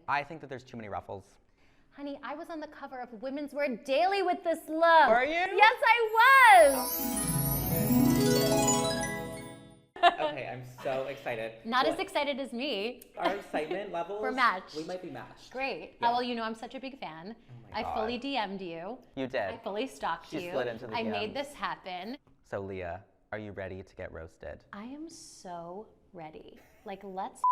I think that there's too many ruffles. Honey, I was on the cover of Women's Wear Daily with this look. Were you? Yes, I was. Okay, I'm so excited. Not as excited as me. Our excitement levels. We're matched. We might be matched. Great. Yeah. Oh, well, you know I'm such a big fan. Oh my I God. fully DM'd you. You did. I fully stalked She you. slid into the I made DMs. this happen. So Lea, are you ready to get roasted? I am so ready. Like, let's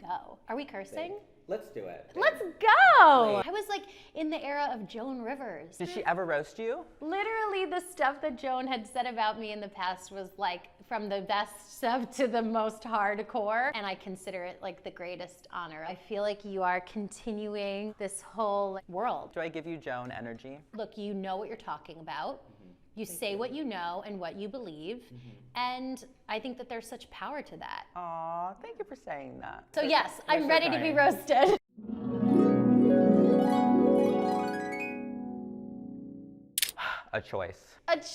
go. Are we cursing? Let's do it. Let's go! Wait. I was like in the era of Joan Rivers. Did she ever roast you? Literally the stuff that Joan had said about me in the past was like from the best stuff to the most hardcore, and I consider it like the greatest honor. I feel like you are continuing this whole world. Do I give you Joan energy? Look, you know what you're talking about. You say what you know and what you believe, and I think that there's such power to that. Aw, thank you for saying that. So yes, I'm so ready to be kind. roasted. A choice. A choice.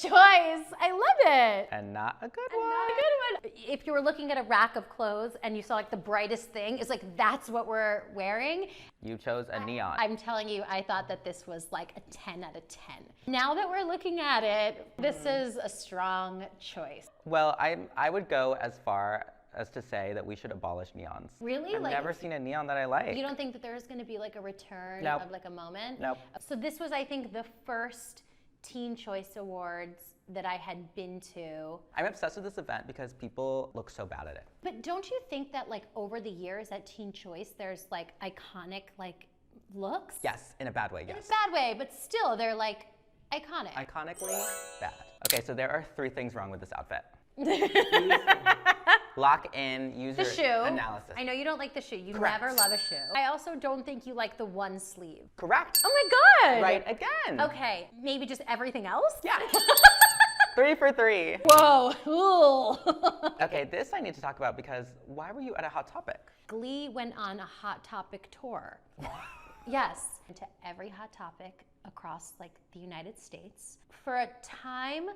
I love it. And not a good And one. not a good one. If you were looking at a rack of clothes and you saw like the brightest thing, it's like that's what we're wearing. You chose a neon. I'm telling you, I thought that this was like a 10 out of 10. Now that we're looking at it, this is a strong choice. Well, I would go as far as to say that we should abolish neons. Really? I've Like, never seen a neon that I like. you don't think that there's going to be like a return Nope. of like a moment? Nope. So this was, I think, the first Teen Choice Awards that I had been to. I'm obsessed with this event because people look so bad at it. But don't you think that like over the years at Teen Choice, there's like iconic like looks? Yes, in a bad way, In a yes. bad way, but still they're like iconic. Iconically bad. Okay, so there are 3 things wrong with this outfit. Lock in, use The your shoe. analysis. I know you don't like the shoe. You Correct. never love a shoe. I also don't think you like the one sleeve. Correct. Oh my God. Right again. Okay, maybe just everything else? Yeah. 3 for 3. Whoa. Ooh. Okay, this I need to talk about because why were you at a Hot Topic? Glee went on a Hot Topic tour. Yes, to every Hot Topic across like the United States. For a time,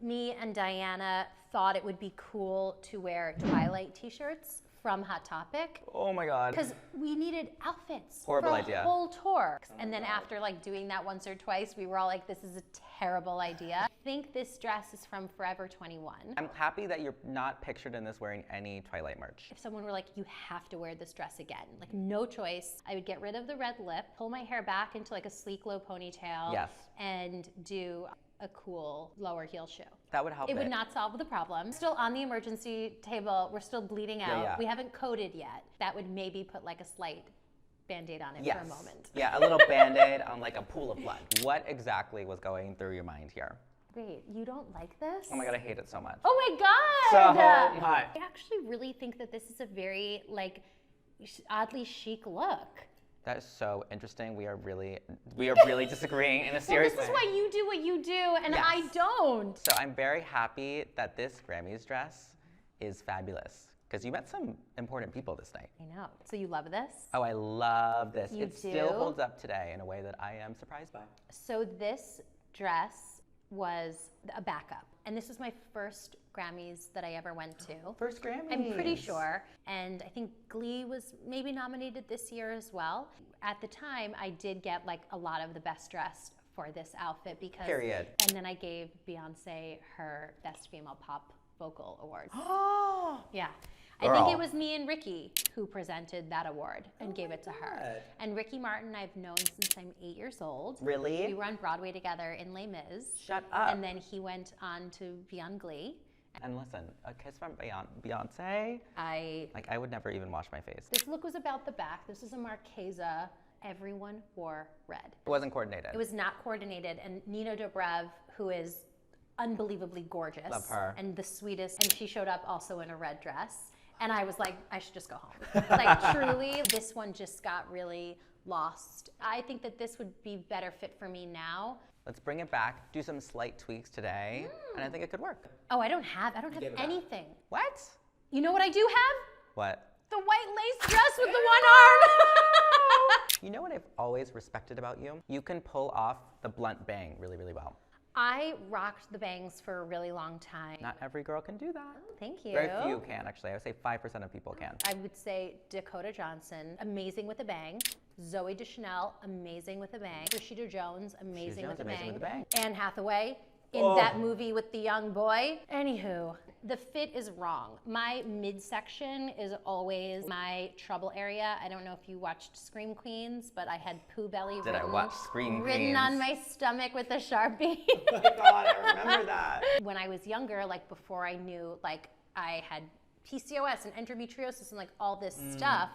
me and Diana thought it would be cool to wear Twilight t-shirts from Hot Topic Oh my God. because we needed outfits Horrible for idea. a whole tour. And then after like doing that once or twice, we were all like, this is a terrible idea. I think this dress is from Forever 21. I'm happy that you're not pictured in this wearing any Twilight merch. If someone were like, you have to wear this dress again, like no choice, I would get rid of the red lip, pull my hair back into like a sleek low ponytail, Yes. and do a cool lower heel shoe. That would help It would not solve the problem. Still on the emergency table, we're still bleeding out. yeah. We haven't coded yet. That would maybe put like a slight Band-Aid on it Yes. for a moment. Yeah, a little Band-Aid on like a pool of blood. What exactly was going through your mind here? Wait, you don't like this? Oh my God, I hate it so much. Oh my So God! much. I actually really think that this is a very like oddly chic look. That is so interesting. We are really disagreeing in a Well, serious this is way. why you do what you do and I Yes. don't. So I'm very happy that this Grammys dress is fabulous because you met some important people this night. I know. So you love this? Oh, I love this. You It still do? holds up today in a way that I am surprised by. So this dress was a backup. And this was my first Grammys that I ever went to. First Grammys. I'm pretty sure. And I think Glee was maybe nominated this year as well. At the time, I did get like a lot of the best dressed for this outfit because. Period. And then I gave Beyonce her Best Female Pop Vocal Award. Oh, Yeah. I think it Girl. was me and Ricky who presented that award and gave it to her. God. And Ricky Martin I've known since I'm 8 years old. really? We were on Broadway together in Les Mis. Shut up. And then he went on to be on Glee. And listen, a kiss from Beyonce, I would never even wash my face. This look was about the back. This is a Marchesa. Everyone wore red. It wasn't coordinated. It was not coordinated. And Nina Dobrev, who is unbelievably gorgeous. Love her. And the sweetest. And she showed up also in a red dress. And I was like, I should just go home. Like truly, this one just got really lost. I think that this would be better fit for me now. Let's bring it back, do some slight tweaks today, and I think it could work. Oh, I don't have Give it back. anything. What? You know what I do have? What? The white lace dress with the one arm. You know what I've always respected about you? You can pull off the blunt bang really, really well. I rocked the bangs for a really long time. Not every girl can do that. Thank you. Very few can, actually. I would say 5% of people can. I would say Dakota Johnson, amazing with a bang. Zoe Deschanel, amazing with a bang. Rashida Jones, amazing with a amazing bang. with a bang. Anne Hathaway in that movie with the young boy. Anywho, the fit is wrong. My midsection is always my trouble area. I don't know if you watched Scream Queens, but I had poo belly Did I watch Scream written Queens? on my stomach with a Sharpie. Oh my God, I remember that. When I was younger, like before I knew like I had PCOS and endometriosis and like all this stuff,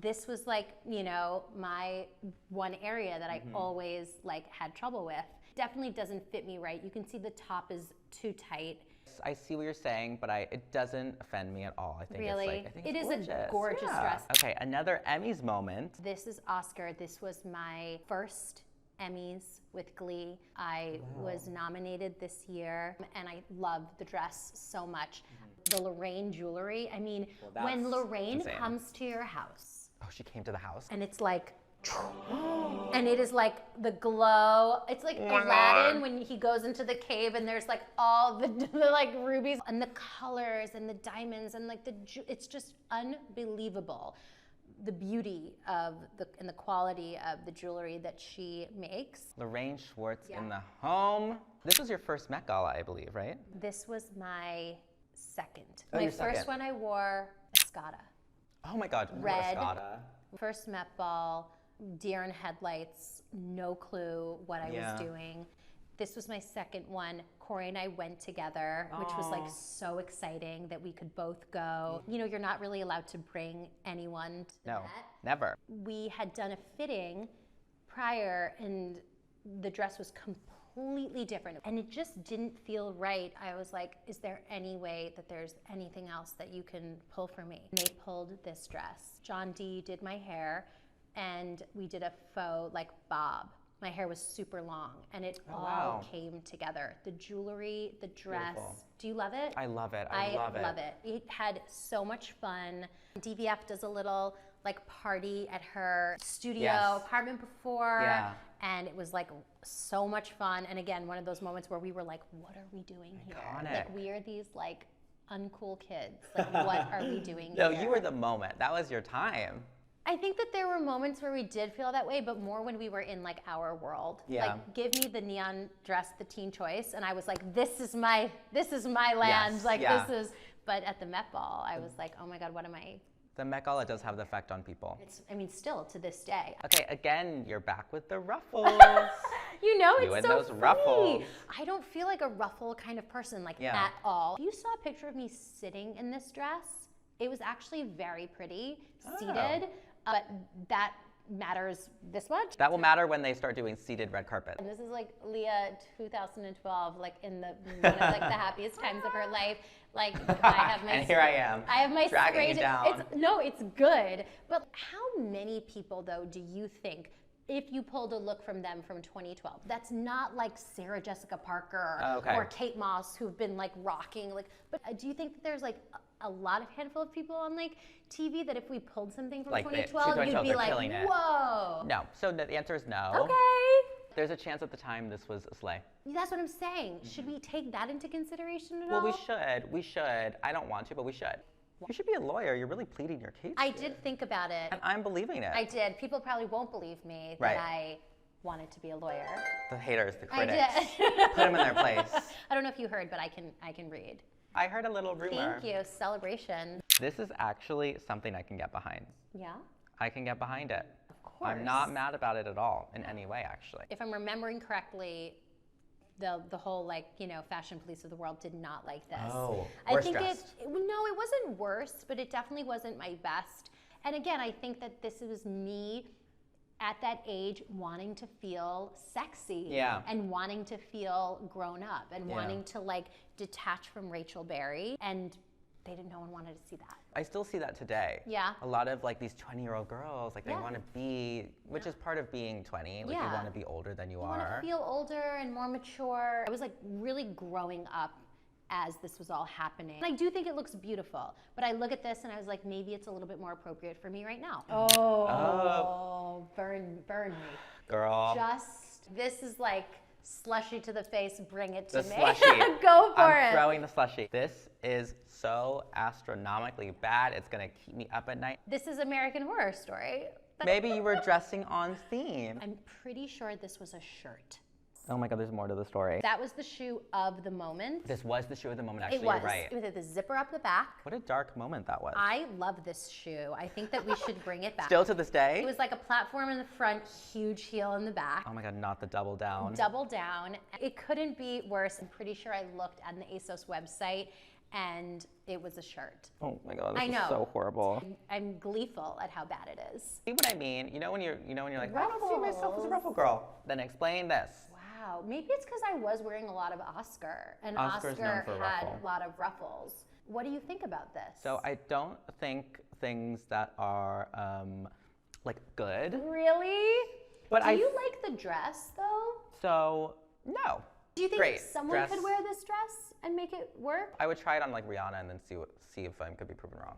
this was like, you know, my one area that I always like had trouble with. Definitely doesn't fit me right. You can see the top is too tight. I see what you're saying, but it doesn't offend me at all. I think Really? it's like, I think It it's is gorgeous. a gorgeous dress. Okay, another Emmys moment. This is Oscar. This was my first Emmys with Glee. I was nominated this year and I loved the dress so much. The Lorraine jewelry. I mean, when Lorraine insane. comes to your house Oh, she came to the house. and it's like, and it is like the glow. It's like Aladdin when he goes into the cave and there's like all the like rubies and the colors and the diamonds and like it's just unbelievable. The beauty of and the quality of the jewelry that she makes. Lorraine Schwartz in the home. This was your first Met Gala, I believe, right? This was my second. Oh, My your first second. one I wore Escada. Oh my God, Red. Escada. First Met Ball, deer in headlights, no clue what I was doing. This was my second one. Corey and I went together, which was like so exciting that we could both go. You know, you're not really allowed to bring anyone to the No, Met. never. We had done a fitting prior and the dress was completely different and it just didn't feel right. I was like, is there any way that there's anything else that you can pull for me? And they pulled this dress. John D did my hair and we did a faux like bob. My hair was super long and it all came together. The jewelry, the dress. Beautiful. Do you love it? I love it. I love it. It had so much fun. DVF does a little like party at her studio apartment before. Yeah. And it was like so much fun. And again, one of those moments where we were like, what are we doing here? Iconic. Like we are these like uncool kids. Like what are we doing No, here? you were the moment. That was your time. I think that there were moments where we did feel that way, but more when we were in like our world. Yeah. Like give me the neon dress, the teen choice, and I was like, this is my land. Yes, Like yeah. this is. But at the Met Ball, I was like, oh my God, what am I? The Met Gala does have the effect on people. I mean, still to this day. Okay, again, you're back with the ruffles. You know, You it's and so those funny. ruffles. I don't feel like a ruffle kind of person, like Yeah. at all. If you saw a picture of me sitting in this dress, it was actually very pretty, seated, but that matters this much. That will matter when they start doing seated red carpet. And this is like Lea 2012, like in the one of like the happiest times of her life. Like I have my And here I am, I have my dragging you spray down. It's good. But how many people though do you think if you pulled a look from them from 2012, that's not like Sarah Jessica Parker or Kate Moss who've been like rocking, like, but do you think that there's like a lot of handful of people on like TV that if we pulled something from Like 2012, you'd be like, killing it. whoa. No, so the answer is no. Okay. There's a chance at the time this was a sleigh. That's what I'm saying. Should we take that into consideration at all? Well, we should. I don't want to, but we should. You should be a lawyer. You're really pleading your case. I did think about it. And I'm believing it. I did. People probably won't believe me that I wanted to be a lawyer. The haters, the I critics. did. Put them in their place. I don't know if you heard, but I can read. I heard a little rumor. Thank you. Celebration. This is actually something I can get behind. Yeah? I can get behind it. Of course. I'm not mad about it at all in any way, actually. If I'm remembering correctly, the whole like, you know, fashion police of the world did not like this. Oh, I worst think dressed. no, it wasn't worse, but it definitely wasn't my best. And again, I think that this was me at that age wanting to feel sexy and wanting to feel grown up and wanting to like detach from Rachel Berry, and no one wanted to see that. I still see that today. Yeah. A lot of like these 20-year-old girls, like they want to be, which is part of being 20. Like you want to be older than you You are. want to feel older and more mature. I was like really growing up as this was all happening. And I do think it looks beautiful, but I look at this and I was like, maybe it's a little bit more appropriate for me right now. Oh. Burn me. Girl. This is like slushy to the face, bring it to The me. slushie. Go for I'm it. throwing the slushie. This is so astronomically bad. It's gonna keep me up at night. This is American Horror Story. Maybe you were dressing on theme. I'm pretty sure this was a shirt. Oh my God, there's more to the story. That was the shoe of the moment. This was the shoe of the moment, actually, It was. you're right. It was the zipper up the back. What a dark moment that was. I love this shoe. I think that we should bring it back. Still to this day? It was like a platform in the front, huge heel in the back. Oh my God, not the double down. Double down. It couldn't be worse. I'm pretty sure I looked at the ASOS website and it was a shirt. Oh my God, this I is know. so horrible. I'm gleeful at how bad it is. See what I mean? You know when you're like, I don't see myself as a ruffle girl. Then explain this. Wow, maybe it's because I was wearing a lot a Oscar, and Oscar's known for had ruffle. a lot of ruffles. What do you think about this? So I don't think things that are like good. Really? But do you like the dress though? So no. Do you think Great. someone Dress. could wear this dress and make it work? I would try it on like Rihanna and then see if I could be proven wrong.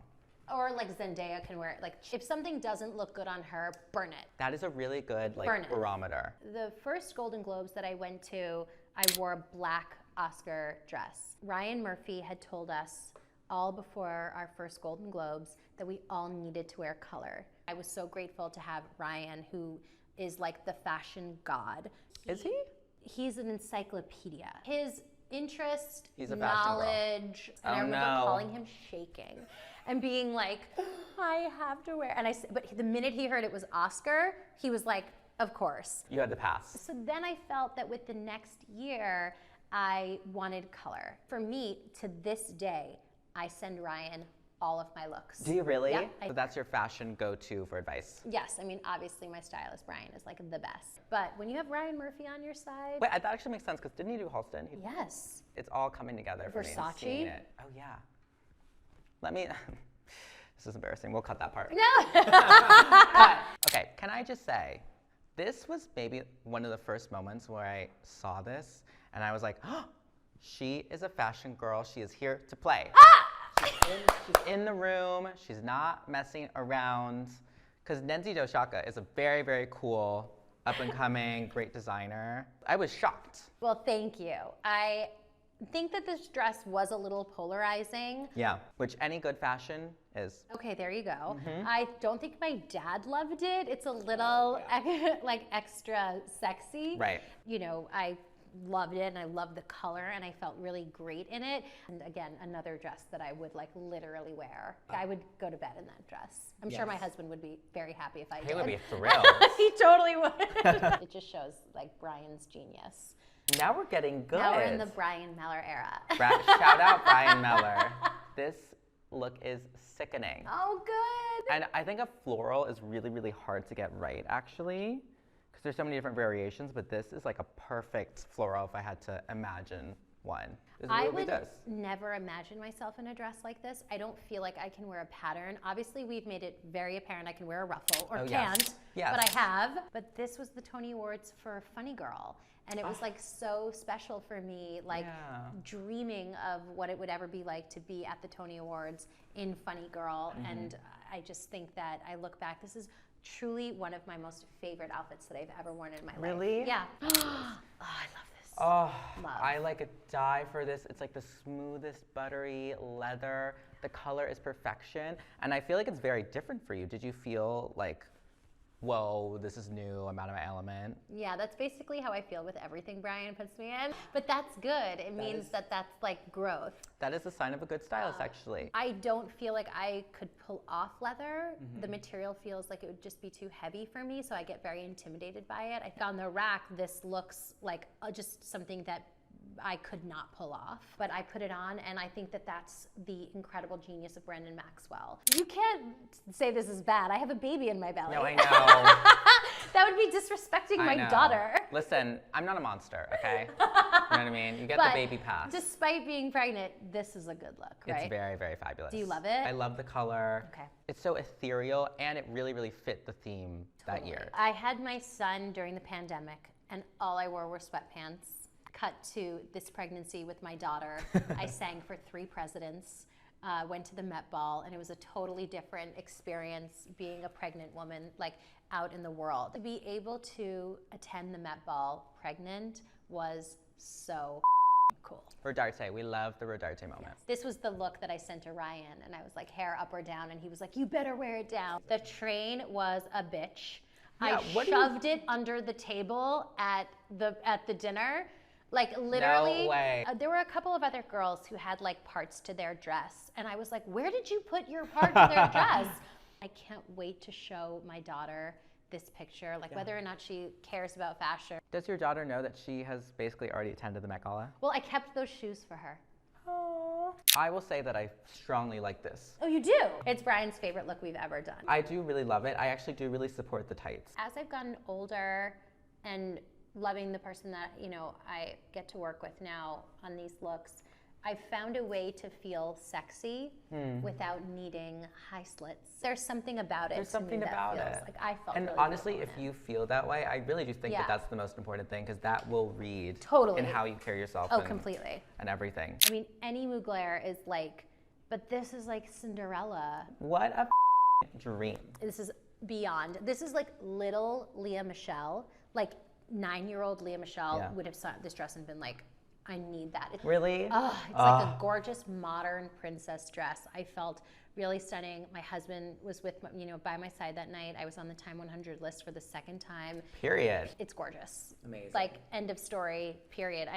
Or like Zendaya can wear it. Like if something doesn't look good on her, burn it. That is a really good Burn like it. barometer. The first Golden Globes that I went to, I wore a black Oscar dress. Ryan Murphy had told us all before our first Golden Globes that we all needed to wear color. I was so grateful to have Ryan, who is like the fashion god. Is he? He's an encyclopedia. His interest, He's a fashion girl. knowledge, and I Oh, remember no. calling him shaking and being like, I have to wear, but the minute he heard it was Oscar, he was like, of course. You had to pass. So then I felt that with the next year, I wanted color. For me, to this day, I send Ryan all of my looks. Do you really? Yep. So that's your fashion go-to for advice. Yes, I mean, obviously my stylist, Brian, is like the best. But when you have Ryan Murphy on your side. Wait, that actually makes sense because didn't he do Halston? Yes. It's all coming together for me. Versace? Seeing it. Oh yeah. Let me. This is embarrassing. We'll cut that part. No. But, okay, can I just say, this was maybe one of the first moments where I saw this and I was like, oh, she is a fashion girl. She is here to play. She's in the room. She's not messing around. Because Nenzi Doshaka is a very, very cool, up-and-coming, great designer. I was shocked. Well, thank you. I think that this dress was a little polarizing. Yeah, which any good fashion is. Okay, there you go. Mm-hmm. I don't think my dad loved it. It's a little like extra sexy. Right. You know, I loved it and I loved the color and I felt really great in it. And again, another dress that I would like literally wear. I would go to bed in that dress. I'm sure my husband would be very happy if I did. He would be thrilled. He totally would. It just shows like Brian's genius. Now we're getting good. Now we're in the Brian Meller era. Shout out Brian Meller. This look is sickening. Oh, good. And I think a floral is really, really hard to get right, actually, because there's so many different variations, but this is like a perfect floral if I had to imagine one. This is I what we would does. never imagine myself in a dress like this. I don't feel like I can wear a pattern. Obviously, we've made it very apparent I can wear a ruffle, or Oh, yes. can't, Yes. but I have. But this was the Tony Awards for Funny Girl. And it was like so special for me, like Yeah. dreaming of what it would ever be like to be at the Tony Awards in Funny Girl. Mm-hmm. And I just think that I look back, this is truly one of my most favorite outfits that I've ever worn in my life. Really? Yeah. Oh, I love this. Oh, Love. I like die for this. It's like the smoothest, buttery leather. The color is perfection. And I feel like it's very different for you. Did you feel like, whoa, this is new, I'm out of my element? Yeah, that's basically how I feel with everything Brian puts me in. But that's good. It means that that's like growth. That is a sign of a good stylist, actually. I don't feel like I could pull off leather. Mm-hmm. The material feels like it would just be too heavy for me, so I get very intimidated by it. I think on the rack, this looks like just something that I could not pull off, but I put it on, and I think that that's the incredible genius of Brendan Maxwell. You can't say this is bad. I have a baby in my belly. No, I know. That would be disrespecting I my know. daughter. Listen, I'm not a monster, okay? You know what I mean? You get the But baby pass. despite being pregnant, this is a good look, right? It's very, very fabulous. Do you love it? I love the color. Okay. It's so ethereal, and it really, really fit the theme that year. I had my son during the pandemic, and all I wore were sweatpants. Cut to this pregnancy with my daughter. I sang for 3 presidents, went to the Met Ball, and it was a totally different experience being a pregnant woman, like out in the world. To be able to attend the Met Ball pregnant was so cool. Rodarte, we love the Rodarte moment. This was the look that I sent to Ryan, and I was like, hair up or down, and he was like, you better wear it down. The train was a bitch. Yeah, I shoved it under the table at the dinner. Like literally, No way. There were a couple of other girls who had like parts to their dress, and I was like, where did you put your part to their dress? I can't wait to show my daughter this picture, like whether or not she cares about fashion. Does your daughter know that she has basically already attended the Met Gala? Well, I kept those shoes for her. Aww. I will say that I strongly like this. Oh, you do? It's Brian's favorite look we've ever done. I do really love it. I actually do really support the tights. As I've gotten older and loving the person that, you know, I get to work with now on these looks, I've found a way to feel sexy without needing high slits. There's something about it. There's something about it. Like I felt And really honestly, good if in it. you feel that way, I really do think that that's the most important thing, because that will read Totally. in how you carry yourself Oh, completely. and everything. I mean, any Mugler is like, but this is like Cinderella. What a dream. This is beyond. This is like little Lea Michele, like 9-year-old Lea Michele would have saw this dress and been like, I need that. Really? It's like a gorgeous modern princess dress. I felt really stunning. My husband was with, by my side that night. I was on the Time 100 list for the second time. Period. It's gorgeous. Amazing. Like end of story, period.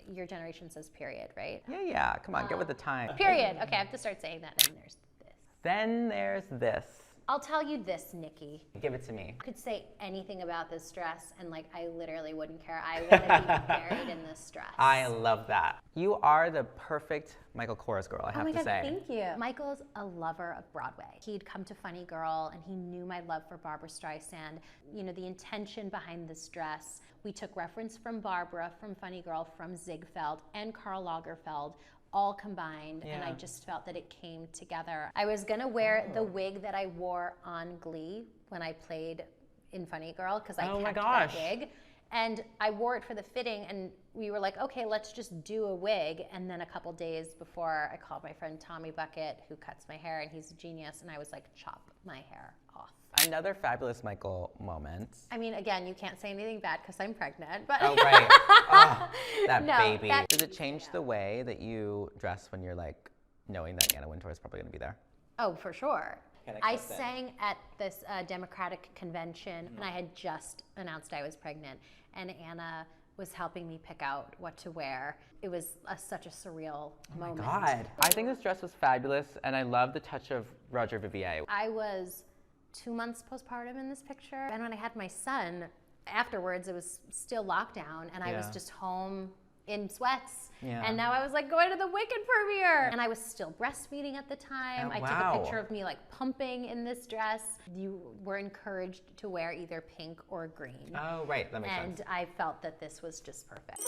Your generation says period, right? Yeah. Come on, get with the time. Period. Okay, I have to start saying that. And there's this. Then there's this. I'll tell you this, Nikki. Give it to me. I could say anything about this dress and like I literally wouldn't care. I want to be buried in this dress. I love that. You are the perfect Michael Kors girl, I have Oh my to God, say. thank you. Michael's a lover of Broadway. He'd come to Funny Girl and he knew my love for Barbra Streisand. You know, the intention behind this dress, we took reference from Barbara, from Funny Girl, from Ziegfeld and Karl Lagerfeld, all combined, and I just felt that it came together. I was gonna wear the wig that I wore on Glee when I played in Funny Girl, because I kept that wig. And I wore it for the fitting, and we were like, okay, let's just do a wig. And then a couple days before, I called my friend Tommy Bucket, who cuts my hair, and he's a genius, and I was like, chop my hair off. Another fabulous Michael moment. I mean, again, you can't say anything bad because I'm pregnant, but. Oh, right. Oh, that No, baby. that- Does it change the way that you dress when you're like knowing that Anna Wintour is probably gonna be there? Oh, for sure. Can I accept that. sang at this Democratic convention, and I had just announced I was pregnant, and Anna was helping me pick out what to wear. It was such a surreal moment. God. I think this dress was fabulous, and I love the touch of Roger Vivier. I was 2 months postpartum in this picture, and when I had my son, afterwards it was still lockdown, and I was just home in sweats. Yeah. And now I was like going to the Wicked premiere, and I was still breastfeeding at the time. Oh, I took wow. a picture of me like pumping in this dress. You were encouraged to wear either pink or green. Oh, right, that makes sense. And I felt that this was just perfect.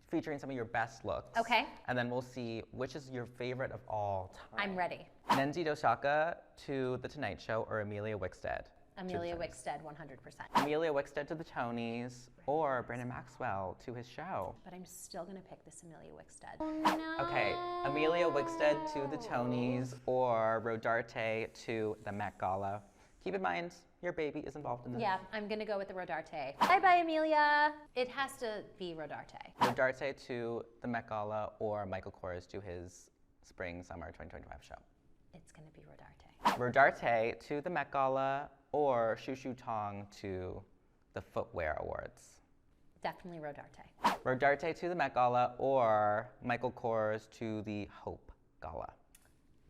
Featuring some of your best looks. Okay. And then we'll see which is your favorite of all time. I'm ready. Nenzi Doshaka to The Tonight Show or Amelia Wickstead? Amelia to the Tonys? Wickstead, 100%. Amelia Wickstead to the Tonys or Brandon Maxwell to his show? But I'm still gonna pick this Amelia Wickstead. Okay, Amelia Wickstead to the Tonys or Rodarte to the Met Gala. Keep in mind, your baby is involved in this. Yeah, I'm gonna go with the Rodarte. Bye, Amelia. It has to be Rodarte. Rodarte to the Met Gala or Michael Kors to his spring-summer 2025 show. It's gonna be Rodarte. Rodarte to the Met Gala or Shu Shu Tong to the Footwear Awards. Definitely Rodarte. Rodarte to the Met Gala or Michael Kors to the Hope Gala.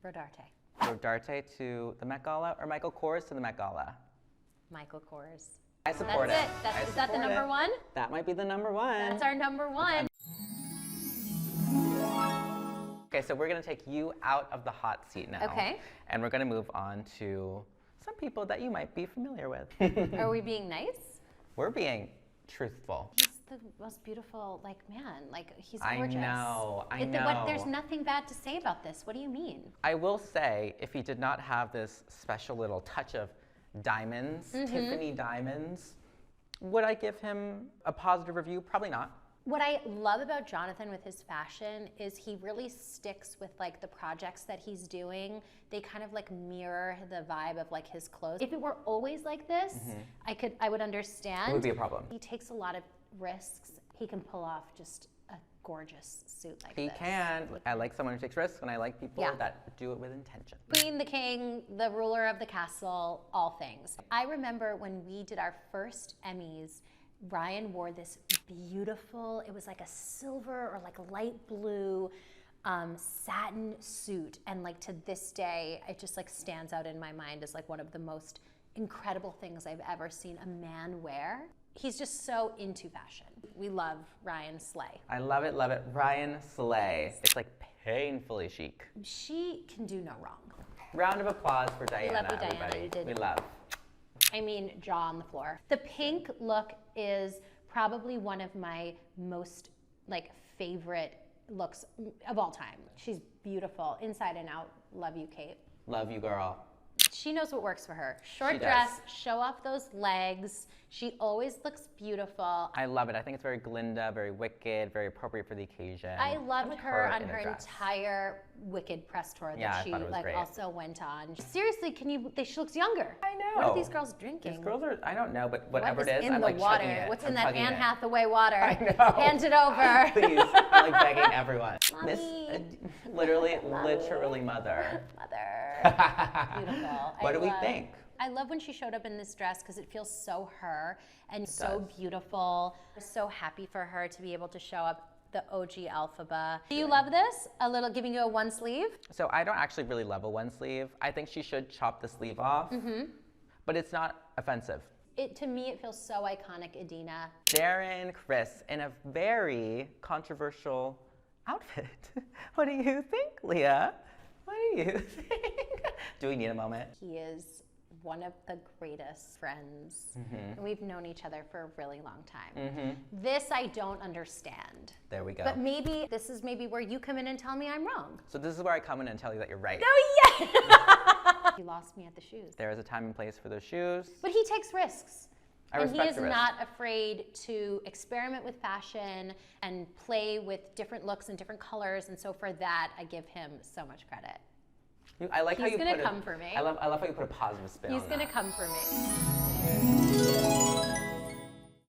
Rodarte. Rodarte to the Met Gala or Michael Kors to the Met Gala. Michael Kors. I support That's it. it. Is that the number one? That might be the number one. That's our number one. Okay, so we're gonna take you out of the hot seat now. Okay. And we're gonna move on to some people that you might be familiar with. Are we being nice? We're being truthful. He's the most beautiful, man. He's I gorgeous. know. There's nothing bad to say about this. What do you mean? I will say, if he did not have this special little touch of diamonds, Tiffany diamonds, would I give him a positive review? Probably not. What I love about Jonathan with his fashion is he really sticks with the projects that he's doing. They kind of mirror the vibe of his clothes. If it were always like this, I would understand. It would be a problem. He takes a lot of risks He can pull off just a gorgeous suit like this. He can. I like someone who takes risks, and I like people that do it with intention. Queen, the king, the ruler of the castle, all things. I remember when we did our first Emmys, Ryan wore this beautiful, it was like a silver or like light blue satin suit. And like to this day, it just like stands out in my mind as like one of the most incredible things I've ever seen a man wear. He's just so into fashion. We love Ryan Slay. I love it, love it. Ryan Slay. It's like painfully chic. She can do no wrong. Round of applause for Diana, love you, Diana. everybody. You did. We love. I mean, jaw on the floor. The pink look is probably one of my most like favorite looks of all time. She's beautiful, inside and out. Love you, Kate. Love you, girl. She knows what works for her. Short She dress, does. show off those legs. She always looks beautiful. I love it. I think it's very Glinda, very Wicked, very appropriate for the occasion. I loved like her on in a her dress. entire Wicked press tour Yeah, I that she thought it was like great. also went on. Seriously, she looks younger. I know. What are these girls drinking? These girls are, I don't know, but whatever What it is, in I'm the like water? chugging it. What's I'm in that chugging Anne it. Hathaway water? I know. Hand it over. Please, I'm like begging everyone. Mommy. Literally mother. Mother. Beautiful. What do we think? I love when she showed up in this dress because it feels so her and so beautiful. I'm so happy for her to be able to show up the OG Alphaba. Do you love this? A little giving you a one sleeve? So I don't actually really love a one sleeve. I think she should chop the sleeve off, but it's not offensive. To me, it feels so iconic, Adina. Darren Criss in a very controversial outfit. What do you think, Leah? What do you think? Do we need a moment? He is one of the greatest friends. And we've known each other for a really long time. This I don't understand. There we go. But maybe this is where you come in and tell me I'm wrong. So this is where I come in and tell you that you're right. Oh yeah! You lost me at the shoes. There is a time and place for those shoes. But he takes risks. I And he respect is the risk. not afraid to experiment with fashion and play with different looks and different colors. And so for that, I give him so much credit. I like how He's you gonna put come for me. I love how you put a positive spin He's on gonna that. come for me.